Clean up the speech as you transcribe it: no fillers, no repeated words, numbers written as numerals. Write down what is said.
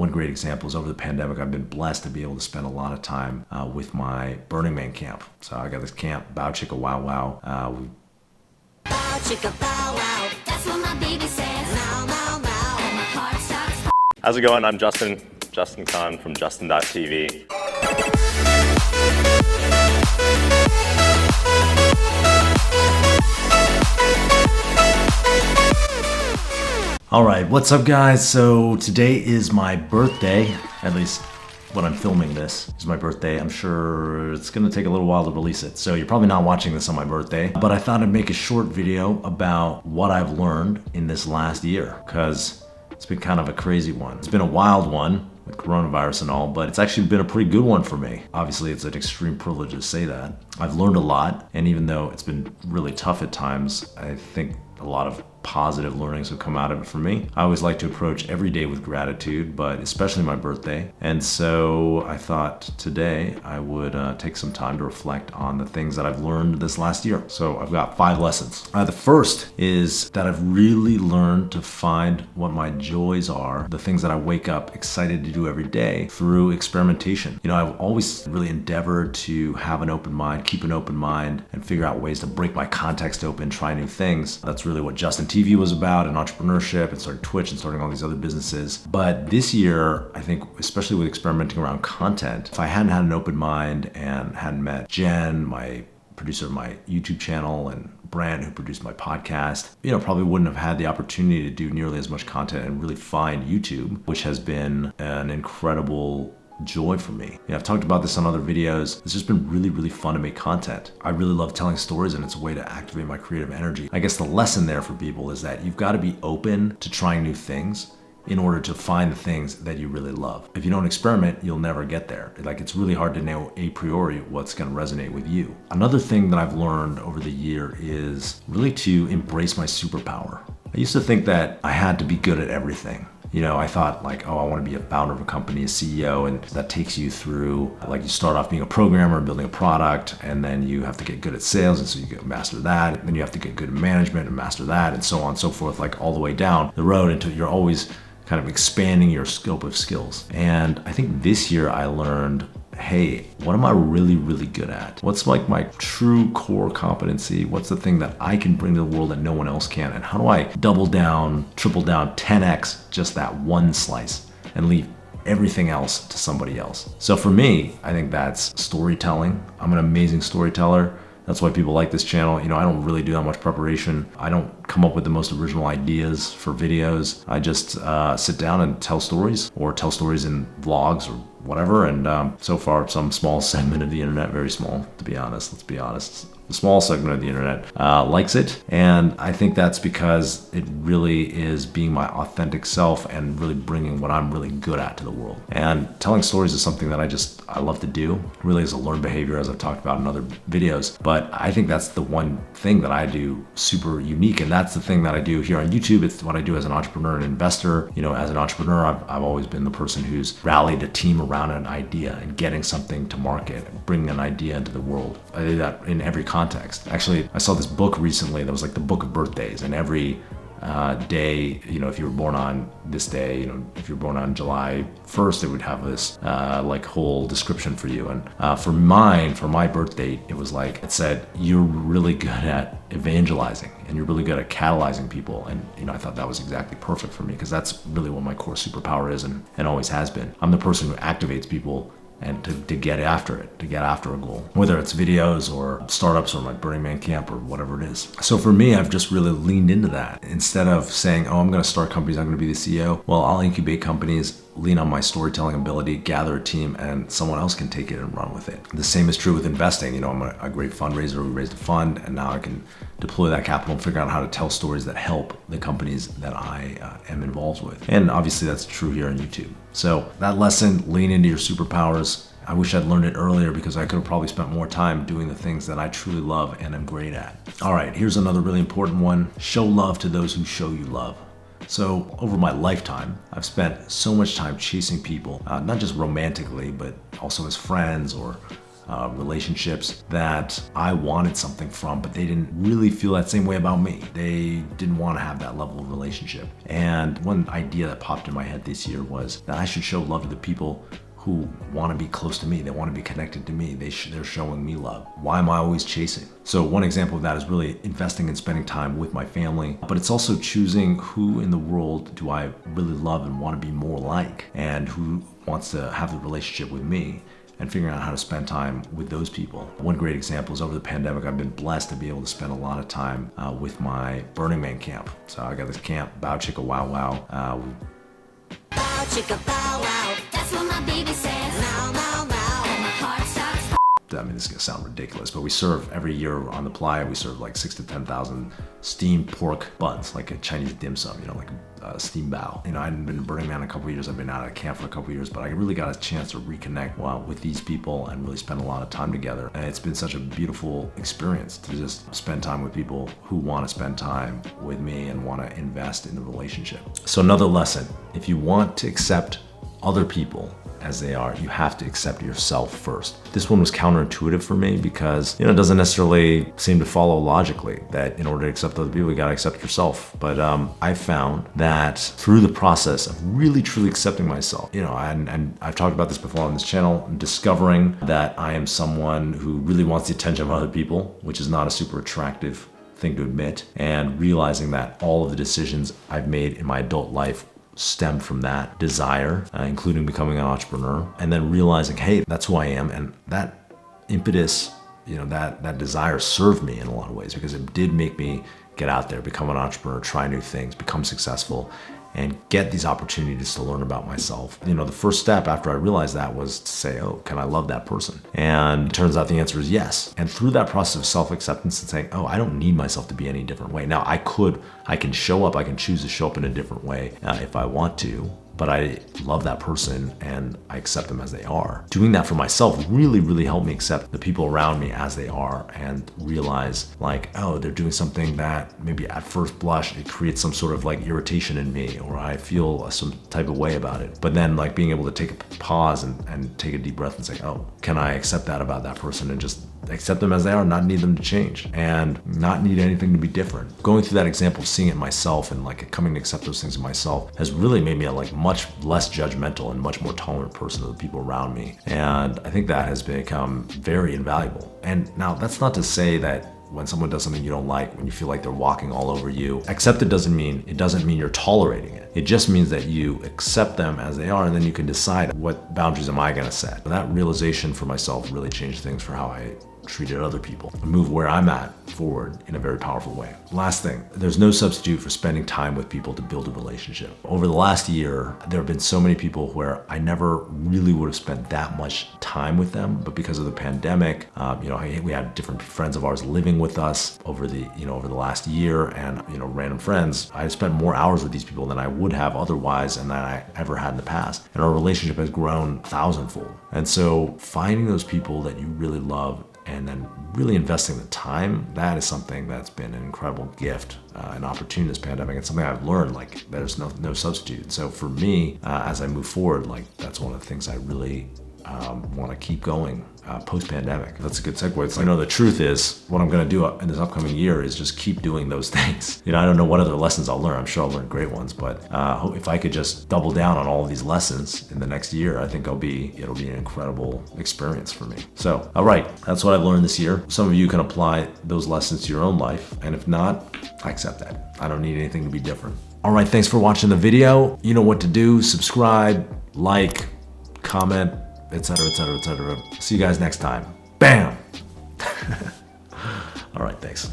One great example is over the pandemic, I've been blessed to be able to spend a lot of time with my Burning Man camp. So I got this camp, Bow Chicka Wow Wow. Bow chicka bow wow, that's what my baby says. Now, now, now, and my heart stops. How's it going? I'm Justin Khan from Justin.tv. All right, what's up guys? So today is my birthday, at least when I'm filming this is my birthday. I'm sure it's gonna take a little while to release it, so you're probably not watching this on my birthday, but I thought I'd make a short video about what I've learned in this last year, because it's been kind of a crazy one. It's been a wild one with coronavirus and all, but it's actually been a pretty good one for me. Obviously, it's an extreme privilege to say that. I've learned a lot, and even though it's been really tough at times, I think a lot of positive learnings have come out of it for me. I always like to approach every day with gratitude, but especially my birthday. And so I thought today I would take some time to reflect on the things that I've learned this last year. So I've got 5 lessons. The first is that I've really learned to find what my joys are, the things that I wake up excited to do every day through experimentation. You know, I've always really endeavored to have an open mind, keep an open mind, and figure out ways to break my context open, try new things. That's really what Justin TV was about, and entrepreneurship, and starting Twitch and starting all these other businesses. But this year, I think, especially with experimenting around content, if I hadn't had an open mind and hadn't met Jen, my producer of my YouTube channel, and Brand, who produced my podcast, you know, probably wouldn't have had the opportunity to do nearly as much content and really find YouTube, which has been an incredible joy for me. Yeah, I've talked about this on other videos. It's just been really, really fun to make content. I really love telling stories, and it's a way to activate my creative energy. I guess the lesson there for people is that you've got to be open to trying new things in order to find the things that you really love. If you don't experiment, you'll never get there. Like, it's really hard to know a priori what's going to resonate with you. Another thing that I've learned over the year is really to embrace my superpower. I used to think that I had to be good at everything. You know, I thought like, oh, I want to be a founder of a company, a CEO, and that takes you through, like, you start off being a programmer, building a product, and then you have to get good at sales, and so you get master that, and then you have to get good at management and master that, and so on and so forth, like all the way down the road until you're always kind of expanding your scope of skills. And I think this year I learned, hey, what am I really, really good at? What's like my true core competency? What's the thing that I can bring to the world that no one else can? And how do I double down, triple down, 10x just that one slice and leave everything else to somebody else? So for me, I think that's storytelling. I'm an amazing storyteller. That's why people like this channel. You know, I don't really do that much preparation. I don't come up with the most original ideas for videos. I just sit down and tell stories, or tell stories in vlogs or whatever. And so far, some small segment of the internet, very small, to be honest, let's be honest, a small segment of the internet likes it. And I think that's because it really is being my authentic self and really bringing what I'm really good at to the world. And telling stories is something that I love to do. It really is a learned behavior, as I've talked about in other videos. But I think that's the one thing that I do super unique. And that's the thing that I do here on YouTube. It's what I do as an entrepreneur and investor. You know, as an entrepreneur, I've always been the person who's rallied a team around an idea and getting something to market, bringing an idea into the world. I do that in every context. Actually, I saw this book recently that was like the book of birthdays, and every day, you know, if you were born on this day, you know, if you're born on July 1st, it would have this like whole description for you. And for my birthday, it was like, it said, you're really good at evangelizing and you're really good at catalyzing people. And, you know, I thought that was exactly perfect for me, because that's really what my core superpower is, and always has been. I'm the person who activates people and to get after it, to get after a goal, whether it's videos or startups or my Burning Man camp or whatever it is. So for me, I've just really leaned into that. Instead of saying, oh, I'm gonna start companies, I'm gonna be the CEO, well, I'll incubate companies, lean on my storytelling ability, gather a team, and someone else can take it and run with it. The same is true with investing. You know, I'm a great fundraiser. We raised a fund, and now I can deploy that capital and figure out how to tell stories that help the companies that I am involved with. And obviously that's true here on YouTube. So that lesson, lean into your superpowers. I wish I'd learned it earlier, because I could have probably spent more time doing the things that I truly love and am great at. All right, here's another really important one. Show love to those who show you love. So over my lifetime, I've spent so much time chasing people, not just romantically, but also as friends or relationships that I wanted something from, but they didn't really feel that same way about me. They didn't want to have that level of relationship. And one idea that popped in my head this year was that I should show love to the people who want to be close to me. They want to be connected to me. They're showing me love. Why am I always chasing? So one example of that is really investing and spending time with my family, but it's also choosing who in the world do I really love and want to be more like, and who wants to have the relationship with me, and figuring out how to spend time with those people. One great example is over the pandemic, I've been blessed to be able to spend a lot of time with my Burning Man camp. So I got this camp, Bow Chicka Wow Wow. Bow chicka bow wow. That's what my baby says. Now, now, now. And my heart starts. I mean, this is gonna sound ridiculous, but we serve every year on the playa, we serve like 6,000 to 10,000 steamed pork buns, like a Chinese dim sum, like a steamed bao. I hadn't been to Burning Man in a couple of years. I've been out at camp for a couple of years, but I really got a chance to reconnect with these people and really spend a lot of time together. And it's been such a beautiful experience to just spend time with people who want to spend time with me and want to invest in the relationship. So another lesson, if you want to accept other people as they are, you have to accept yourself first. This one was counterintuitive for me because it doesn't necessarily seem to follow logically that in order to accept other people, you gotta accept yourself. But I found that through the process of really truly accepting myself, and I've talked about this before on this channel, discovering that I am someone who really wants the attention of other people, which is not a super attractive thing to admit, and realizing that all of the decisions I've made in my adult life stemmed from that desire, including becoming an entrepreneur, and then realizing, hey, that's who I am, and that impetus, that desire served me in a lot of ways, because it did make me get out there, become an entrepreneur, try new things, become successful, and get these opportunities to learn about myself. The first step after I realized that was to say, oh, can I love that person? And it turns out the answer is yes. And through that process of self-acceptance and saying, oh, I don't need myself to be any different way. Now I can show up, I can choose to show up in a different way if I want to, but I love that person and I accept them as they are. Doing that for myself really, really helped me accept the people around me as they are and realize oh, they're doing something that maybe at first blush, it creates some sort of irritation in me, or I feel some type of way about it. But then being able to take a pause and take a deep breath and say, oh, can I accept that about that person and just accept them as they are, not need them to change and not need anything to be different. Going through that example, seeing it myself and coming to accept those things in myself has really made me a much less judgmental and much more tolerant person to the people around me. And I think that has become very invaluable. And now that's not to say that when someone does something you don't like, when you feel like they're walking all over you, accept it doesn't mean you're tolerating it. It just means that you accept them as they are, and then you can decide what boundaries am I gonna set. That realization for myself really changed things for how I treated other people, move where I'm at forward in a very powerful way. Last thing, there's no substitute for spending time with people to build a relationship. Over the last year, there have been so many people where I never really would have spent that much time with them, but because of the pandemic, we had different friends of ours living with us over the last year, and random friends. I spent more hours with these people than I would have otherwise, and that I ever had in the past. And our relationship has grown thousandfold. And so finding those people that you really love and then really investing the time, that is something that's been an incredible gift, an opportunity this pandemic. It's something I've learned, there's no substitute. So for me, as I move forward, that's one of the things I really want to keep going post-pandemic. That's a good segue. The truth is, what I'm going to do in this upcoming year is just keep doing those things. I don't know what other lessons I'll learn. I'm sure I'll learn great ones, but if I could just double down on all of these lessons in the next year, I think it'll be an incredible experience for me. So, all right, that's what I've learned this year. Some of you can apply those lessons to your own life, and if not, I accept that. I don't need anything to be different. All right, thanks for watching the video. You know what to do. Subscribe, like, comment, etc., etc., etc. See you guys next time. Bam! All right, thanks.